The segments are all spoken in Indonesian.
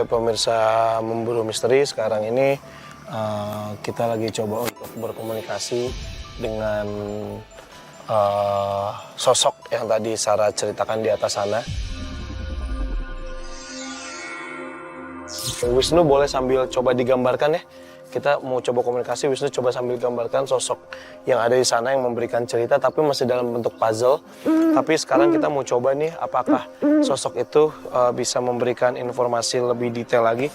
Oke, pemirsa Memburu Misteri, sekarang ini kita lagi coba untuk berkomunikasi dengan sosok yang tadi Sarah ceritakan di atas sana. Wisnu boleh sambil coba digambarkan ya. Kita mau coba komunikasi, Wisnu coba sambil gambarkan sosok yang ada di sana yang memberikan cerita tapi masih dalam bentuk puzzle. Tapi sekarang kita mau coba nih apakah sosok itu bisa memberikan informasi lebih detail lagi.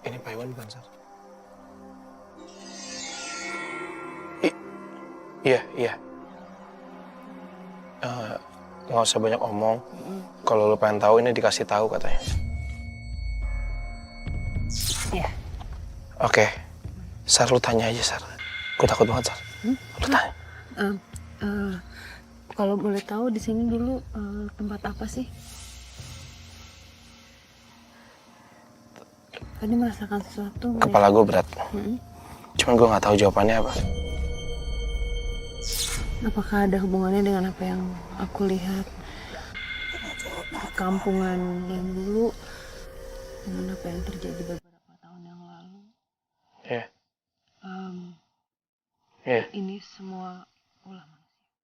Ini Pak Iwan bukan, Sar? Iya. Nggak usah banyak omong. Kalau lu pengen tahu ini dikasih tahu katanya. Iya. Oke. Sar, lu tanya aja, Sar. Gue takut banget, Sar. Lu tanya. Kalau boleh tahu di sini dulu tempat apa sih? Tadi merasakan sesuatu. Kepala gue berat. Cuman gue nggak tahu jawabannya apa. Apakah ada hubungannya dengan apa yang aku lihat perkampungan yang dulu dengan apa yang terjadi beberapa tahun yang lalu? Iya. Ini semua ulah manusia.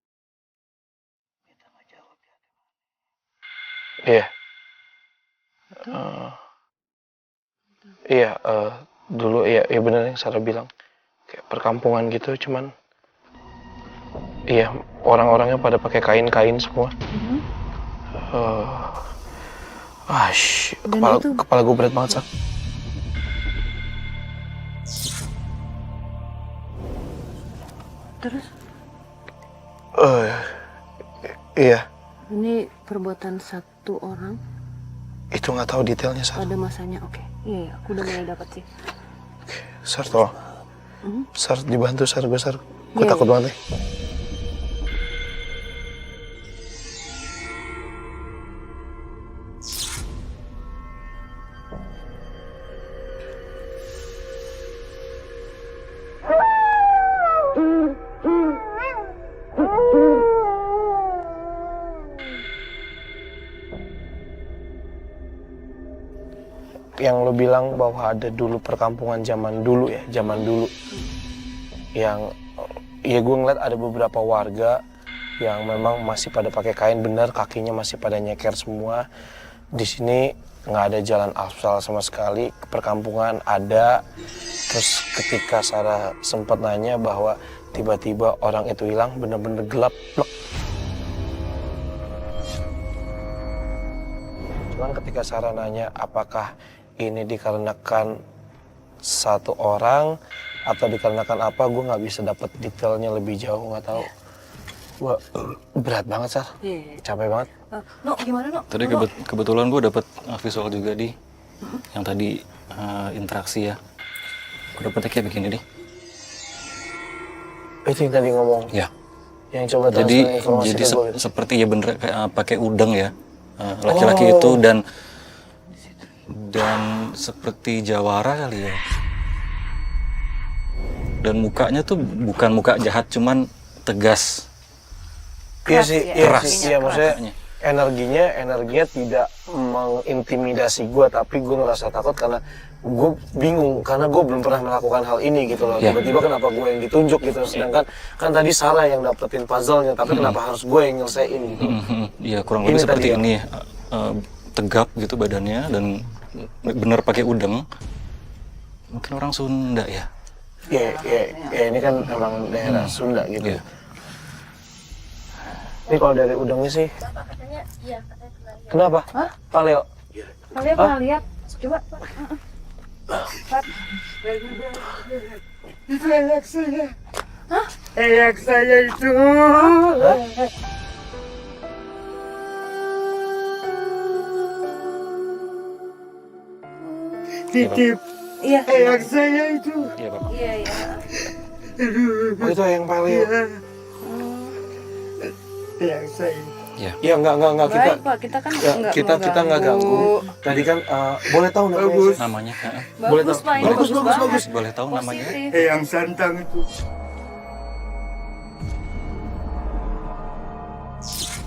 Kita nggak jawab ya. Iya. Betul? Iya. Dulu ya benar yang Sarah bilang. Kayak perkampungan gitu, cuman iya, orang-orangnya pada pakai kain-kain semua. Kepala gue berat banget, Sar. Terus? Iya. Ini perbuatan satu orang? Itu nggak tahu detailnya, Sar. Pada masanya, oke. Iya, aku udah mulai dapat sih. Sar, tolong. Sar, dibantu, Sar. Gue Iya, takut banget nih. Yang lo bilang bahwa ada dulu perkampungan zaman dulu. Yang ya gue ngeliat ada beberapa warga yang memang masih pada pakai kain, bener, kakinya masih pada nyeker semua. Di sini nggak ada jalan aspal sama sekali, perkampungan ada. Terus ketika Sarah sempat nanya bahwa tiba-tiba orang itu hilang, bener-bener gelap, blok. Cuman ketika Sarah nanya apakah ini dikarenakan satu orang atau dikarenakan apa, gue nggak bisa dapat detailnya lebih jauh, nggak tahu. Gue berat banget, Sar. Capek banget. No, gimana, No? Tadi kebetulan gue dapet visual juga di yang tadi interaksi ya. Gue dapetnya kayak begini deh. Itu yang tadi ngomong. Ya. Yang coba Jadi informasi ke gue. seperti ya bener kayak pakai udang ya. Laki-laki itu dan seperti jawara kali ya. Dan mukanya tuh bukan muka jahat, cuman tegas. Iya sih, iya maksudnya Makanya. energinya tidak mengintimidasi gue, tapi gue ngerasa takut karena gue bingung karena gue belum pernah melakukan hal ini gitu loh. Tiba-tiba kenapa gue yang ditunjuk gitu, sedangkan kan tadi Sarah yang dapetin puzzle-nya, tapi kenapa harus gue yang nyelesain gitu. Iya, kurang lebih seperti ini ya. Tegap gitu badannya dan bener pakai udeng. Mungkin orang Sunda ya. Iya, ini kan emang daerah Sunda gitu. Iya. Ini kalau dari udangnya sih. Katanya iya, katanya pernah lihat. Kenapa? Hah? Pak Leo. Kalian pernah lihat? Coba. Itu anak saya. Hah? Anak saya itu. Titip. Iya. Anak saya itu. Iya, Pak. Iya. Oh, itu yang Pak Leo. Anak saya. Ya enggak kita. Baik, Pak, kita kan Ya, kita nggak ganggu. Tadi kan boleh tahu namanya? Bagus. Namanya. Boleh bagus, tahu. Pak, ini Bagus. banget. Boleh tahu namanya? Positif. Yang santang itu.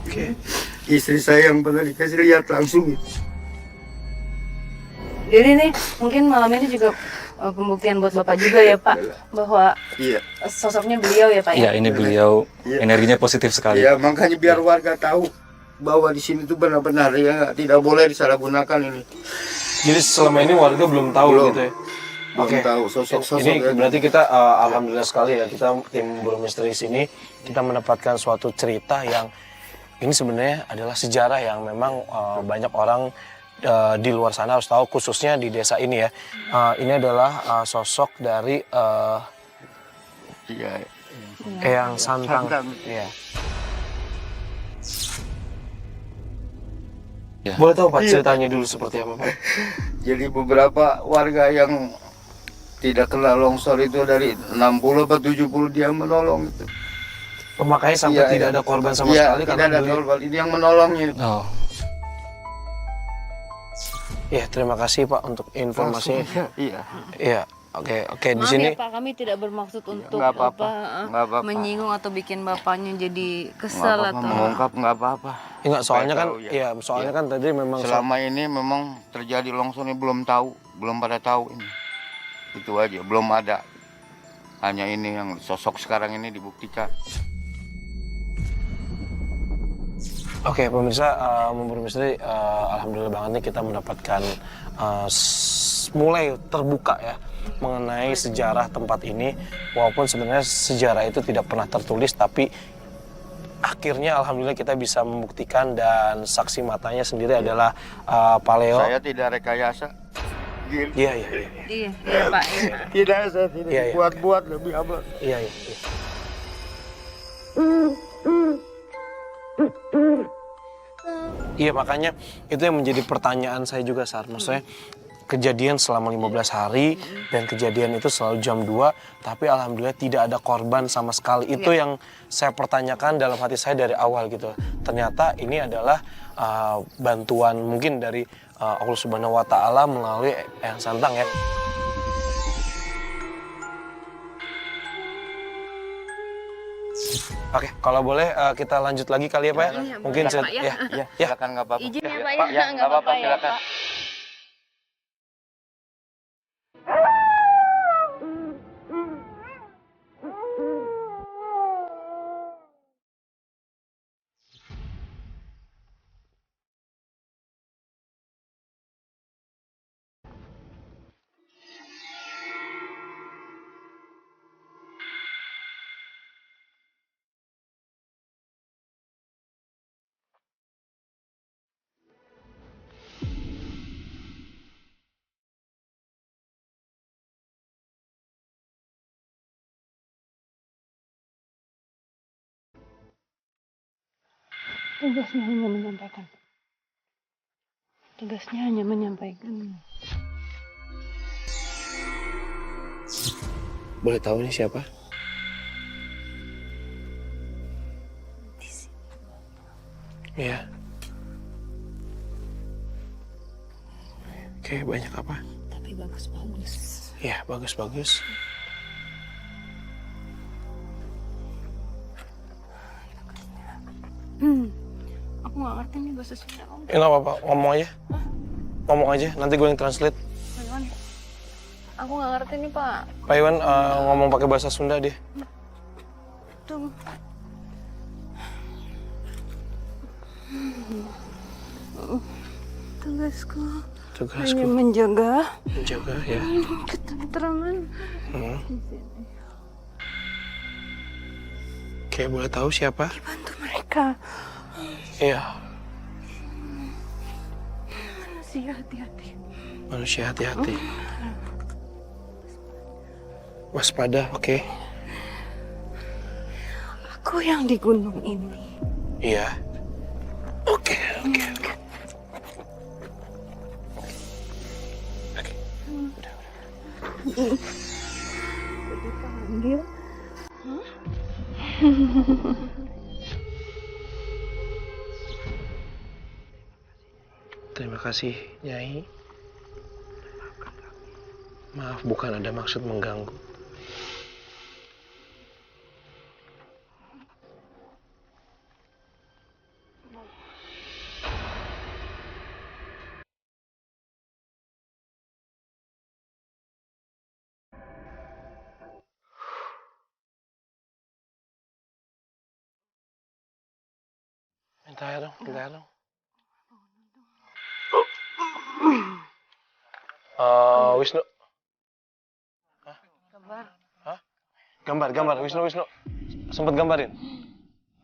Oke. Istri saya yang pernah dikasih lihat langsung itu. Jadi nih, mungkin malam ini juga pembuktian buat Bapak juga ya Pak, bahwa Iya. sosoknya beliau ya Pak ya? Ya, ini beliau Iya. energinya positif sekali. Iya, makanya biar warga tahu bahwa di sini tuh benar-benar ya tidak boleh disalahgunakan ini. Jadi selama ini warga belum tahu Belum. gitu ya? Belum tahu sosok-sosok Ini ya. berarti kita alhamdulillah sekali ya, kita tim Buru Misteri sini kita mendapatkan suatu cerita yang ini sebenarnya adalah sejarah yang memang banyak orang di luar sana harus tahu, khususnya di desa ini ya. Ini adalah sosok dari Iya. Eyang Santang. Santang. Iya. Ya. Boleh tahu Pak ceritanya dulu seperti apa Pak? Jadi beberapa warga yang tidak kena longsor itu dari 60 atau 70 dia menolong itu. Pemakainya sampai Iya, tidak iya. ada korban sama Iya, sekali tidak karena ada beliau- korban. Ini yang menolongnya. Oh, Ya, terima kasih Pak untuk informasinya. Iya. Iya, oke di Maaf sini. ya Pak, kami tidak bermaksud untuk nggak apa-apa. apa, Nggak apa-apa. menyinggung atau bikin Bapaknya jadi Nggak kesal apa-apa, atau... mengungkap nggak apa-apa. Enggak, soalnya Supaya kan, tahu, ya. ya soalnya kan tadi memang Selama ini memang terjadi longsor ini belum tahu, belum pada tahu ini. Itu aja, belum ada. Hanya ini yang sosok sekarang ini dibuktikan. Oke, pemirsa, Memburu Misteri, alhamdulillah banget nih kita mendapatkan mulai terbuka ya mengenai sejarah tempat ini. Walaupun sebenarnya sejarah itu tidak pernah tertulis, tapi akhirnya alhamdulillah kita bisa membuktikan dan saksi matanya sendiri adalah Pak Leo. Saya tidak rekayasa. Iya. Iya Pak. Iya. Tidak, saya tidak Iya, iya. buat-buat lebih abad. Iya. Iya, makanya itu yang menjadi pertanyaan saya juga, Sar. Maksudnya kejadian selama 15 hari dan kejadian itu selalu jam 2, tapi alhamdulillah tidak ada korban sama sekali. Itu yang saya pertanyakan dalam hati saya dari awal gitu. Ternyata ini adalah bantuan mungkin dari Allah Subhanahu wa Ta'ala melalui Eyang Santang ya. Oke, kalau boleh kita lanjut lagi kali ya Pak ya? Iya, Mungkin boleh, Pak, ya. Ya, Ya. silakan nggak apa-apa. Izin ya Ya, Pak Pak, ya, nggak apa-apa, ya silakan. Pak. Tugasnya hanya menyampaikan. Tugasnya hanya menyampaikan. Boleh tahu nih siapa? Iya. Oke, banyak apa? Tapi bagus-bagus. Iya, bagus-bagus. Aku nggak ngerti nih bahasa Sunda Om. Ya nggak apa-apa, ngomong aja. Ngomong aja, nanti gue yang translate. Pak Iwan, aku nggak ngerti nih Pak. Pak Iwan ngomong pakai bahasa Sunda dia. Tuh. Tugasku Tugasku hanya menjaga menjaga ya. ketentraman. Hmm. Oke, boleh tahu siapa? Bantu mereka. Iya, Manusia hati-hati. manusia hati-hati. Waspada, oke. Aku yang di gunung ini. Iya. Oke. Dipanggil. Terima kasih, Nyai. Maaf, bukan ada maksud mengganggu. Bentar dong, bentar dong. Wisnu. Hah? Gambar, Wisnu. Sempet gambarin?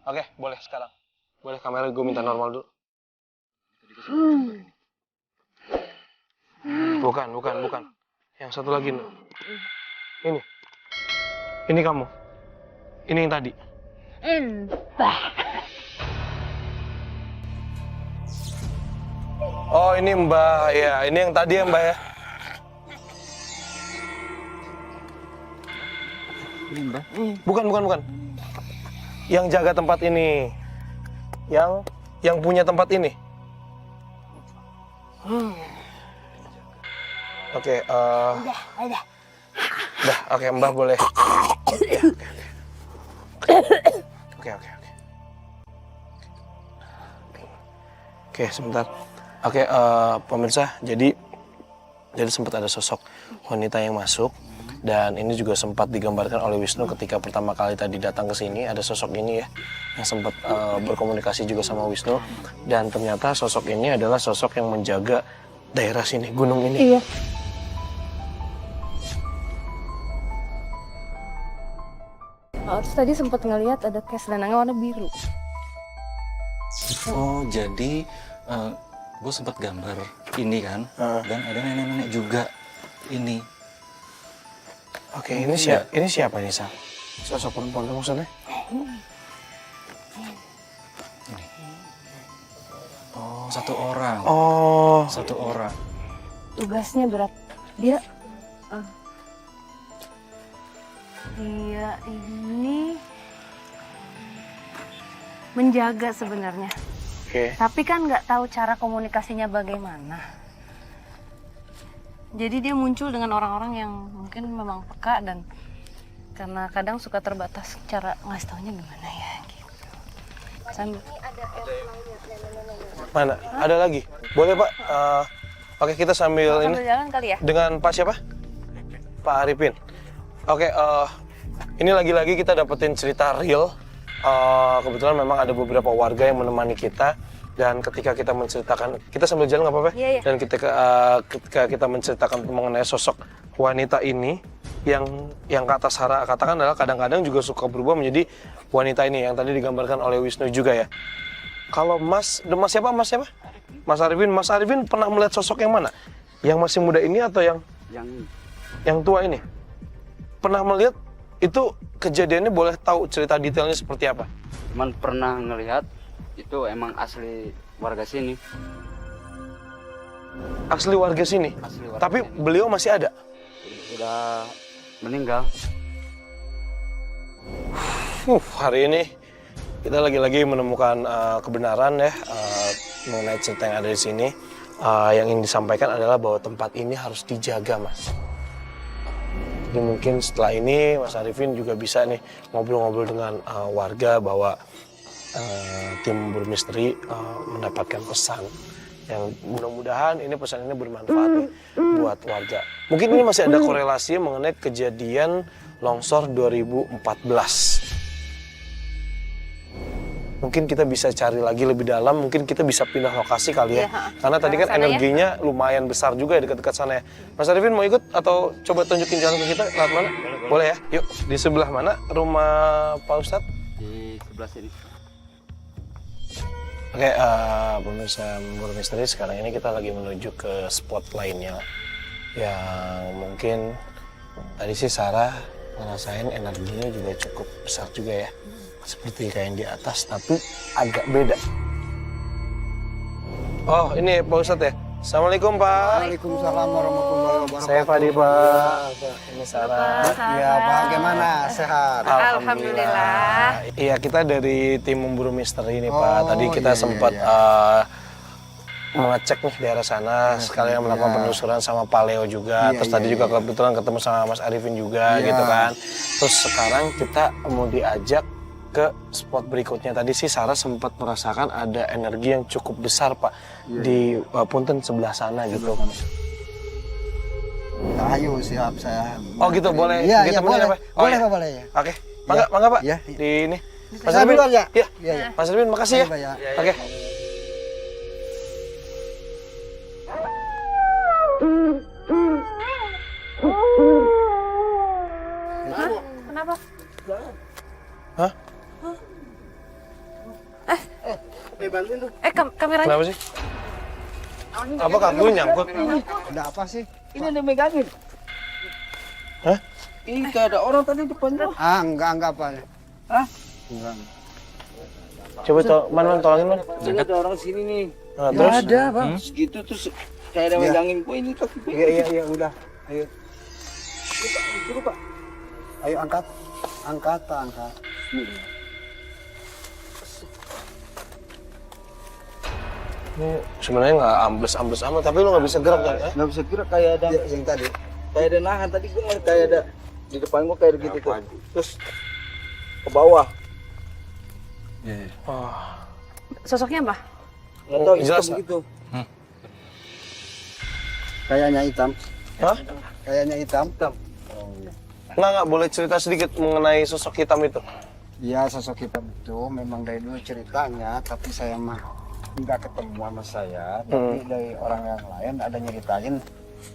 Oke, boleh sekarang. Boleh kamera gue minta normal dulu. Bukan. Yang satu lagi, Nu. Ini kamu. Ini yang tadi. Oh, ini Mbak. Ya, ini yang tadi ya, Mbak ya. Ini Mbak. Bukan. Yang jaga tempat ini. Yang punya tempat ini. Oke, Udah. Udah, oke, Mbak boleh. Oke. Oke, sebentar. Oke, pemirsa, jadi sempat ada sosok wanita yang masuk. Dan ini juga sempat digambarkan oleh Wisnu ketika pertama kali tadi datang ke sini. Ada sosok ini ya, yang sempat berkomunikasi juga sama Wisnu. Dan ternyata sosok ini adalah sosok yang menjaga daerah sini, gunung ini. Iya. Terus tadi sempat ngelihat ada kayak selendangnya warna biru. Oh, jadi gue sempat gambar ini kan, dan ada nenek-nenek juga ini. Oke, ini siapa nih, Sal? Sosok perempuan itu maksudnya? Ini. Oh, satu orang. Oh, Satu orang. Tugasnya berat. Dia ini menjaga sebenarnya. oke. Tapi kan nggak tahu cara komunikasinya bagaimana. Jadi dia muncul dengan orang-orang yang mungkin memang peka dan karena kadang suka terbatas cara ngasih taunya gimana ya gitu. Sambil Mana? Ada lagi? Boleh, Pak? Oke, kita sambil ini. jalan kali ya. Dengan Pak siapa? Pak Arifin. Oke, ini lagi-lagi kita dapetin cerita real. Kebetulan memang ada beberapa warga yang menemani kita. Dan ketika kita menceritakan, kita sambil jalan nggak apa-apa? Iya. Dan ketika kita menceritakan mengenai sosok wanita ini, yang kata Sarah katakan adalah kadang-kadang juga suka berubah menjadi wanita ini yang tadi digambarkan oleh Wisnu juga ya. Kalau Mas siapa? Mas Arifin pernah melihat sosok yang mana? Yang masih muda ini atau yang tua ini? Pernah melihat itu kejadiannya, boleh tahu cerita detailnya seperti apa? Cuman pernah ngelihat itu emang asli warga sini. Asli warga sini? Asli warga Tapi sini. beliau masih ada? Udah meninggal. Hari ini kita lagi-lagi menemukan kebenaran ya mengenai cerita yang ada di sini. Yang ingin disampaikan adalah bahwa tempat ini harus dijaga, Mas. Jadi mungkin setelah ini Mas Arifin juga bisa nih ngobrol-ngobrol dengan warga bahwa tim Bermisteri mendapatkan pesan yang mudah-mudahan ini pesan ini bermanfaat nih buat warga. Mungkin ini masih ada korelasi mengenai kejadian longsor 2014. Mungkin kita bisa cari lagi lebih dalam, mungkin kita bisa pindah lokasi kali ya. Karena tadi kan energinya lumayan besar juga ya dekat-dekat sana ya. Mas Arifin mau ikut atau coba tunjukin jalan ke kita lewat mana? Boleh ya? Yuk, di sebelah mana rumah Pak Ustadz? Di sebelah sini. Oke, pemirsa Bermisteri, sekarang ini kita lagi menuju ke spot lainnya yang mungkin tadi sih Sarah ngerasain energinya juga cukup besar juga ya, seperti kayak yang di atas tapi agak beda. Oh, ini Pak Ustadz ya. Assalamualaikum Pak. Waalaikumsalam warahmatullahi wabarakatuh. Saya Fadi Pak. Ini Sarah. Ya Pak, gimana? Sehat? Alhamdulillah. Iya, kita dari tim memburu misteri ini Pak. Tadi kita iya, sempat iya. mengecek nih daerah sana, sekalian melakukan penelusuran sama Pak Leo juga. Iya, Terus tadi iya, juga kebetulan ketemu sama Mas Arifin juga Iya. gitu kan. Terus sekarang kita mau diajak ke spot berikutnya. Tadi sih Sarah sempat merasakan ada energi yang cukup besar Pak di punten sebelah sana gitu. Ayo siap saya. Oh gitu, boleh Iya, iya ditemenin boleh. apa? Oh, Boleh iya. Pak, boleh ya. Oke, mangga Pak. Iya. Di ini. Mas Erwin, duluan ya? iya. Iya, iya. Mas Erwin, makasih ya. Pak, ya. Oke. Kenapa? Hah? Kameranya. Kenapa sih? Apa kamu nyangkut? Ada apa sih? Ini yang megangin. Hah? Ini kayak ada orang tadi depan tuh. Ah, enggak apa. Hah? Enggak. Coba man, tolongin man. Ini ada orang sini nih. Nah, terus? Ada bang. Segitu terus kayak ada Iya. megangin. Kok ini kaki gue? Iya, udah. Ayo. Suruh pak. Ayo angkat. Angkat. Ini sebenarnya nggak ambles amat, tapi lu nggak bisa gerak kan? Nggak bisa kira kayak ada Ya, yang tadi. kayak ada nahan tadi gue ngeliat kayak ada di depan gue kayak gitu tuh. Terus ke bawah. Sosoknya apa? Nggak tahu jelas, hitam begitu. Kayaknya hitam. Hah? Kayaknya hitam. Nggak boleh cerita sedikit mengenai sosok hitam itu. Ya, sosok hitam itu memang dari dulu ceritanya, tapi saya mah nggak ketemu sama saya. Tapi dari orang yang lain ada nyeritain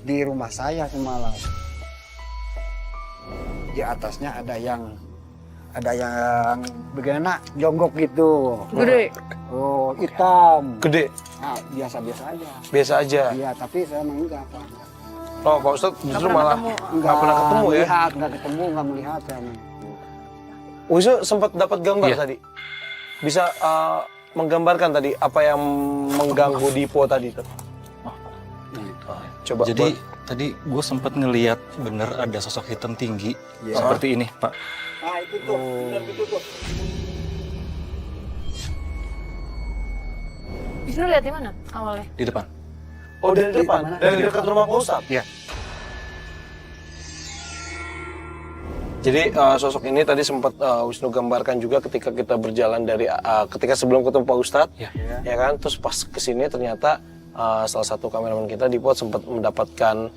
di rumah saya semalam. Di atasnya ada yang bagaimana jonggok gitu. Gede. Oh, hitam. Gede, Nah, biasa-biasa aja. biasa aja. Iya, tapi saya emang enggak apa. Oh, Pak Ustadz justru malah ketemu. nggak pernah ketemu ya? melihat, nggak ketemu, nggak melihat ya. Wisnu sempat dapat gambar Iya. tadi. Bisa menggambarkan tadi apa yang mengganggu Dipo tadi tuh. Coba. Jadi tadi gue sempat ngeliat bener ada sosok hitam tinggi seperti ini, Pak. Nah itu tuh, benar itu tuh. Wisnu lihat di mana awalnya? Di depan. Oh, dari depan, dari dekat rumah Pak Ustadz. Iya. Jadi sosok ini tadi sempat Wisnu gambarkan juga ketika kita berjalan dari ketika sebelum ketemu Pak Ustadz, Iya. ya kan? Terus pas kesini ternyata salah satu kameramen kita Dipo sempat mendapatkan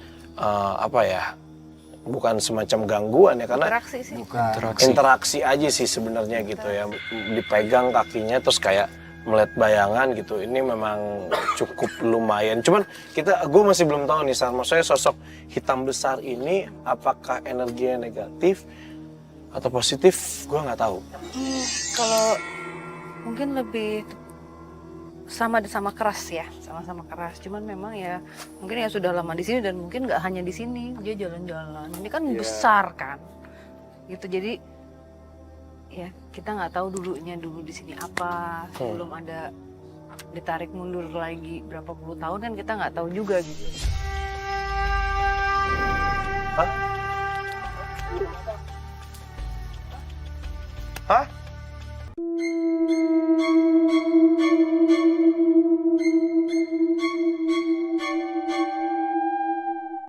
apa ya? Bukan semacam gangguan ya, karena Interaksi sih. interaksi aja sih sebenarnya gitu ya. Dipegang kakinya terus kayak melihat bayangan gitu. Ini memang cukup lumayan. Cuman gue masih belum tahu nih, maksudnya sosok hitam besar ini apakah energinya negatif atau positif? Gue nggak tahu. Kalau mungkin lebih sama keras ya, sama-sama keras. Cuman memang ya mungkin ya sudah lama di sini dan mungkin nggak hanya di sini, dia jalan-jalan. Ini kan besar kan, gitu. Jadi ya kita nggak tahu dulu di sini apa. Sebelum ada ditarik mundur lagi berapa puluh tahun kan kita nggak tahu juga gitu. Hah?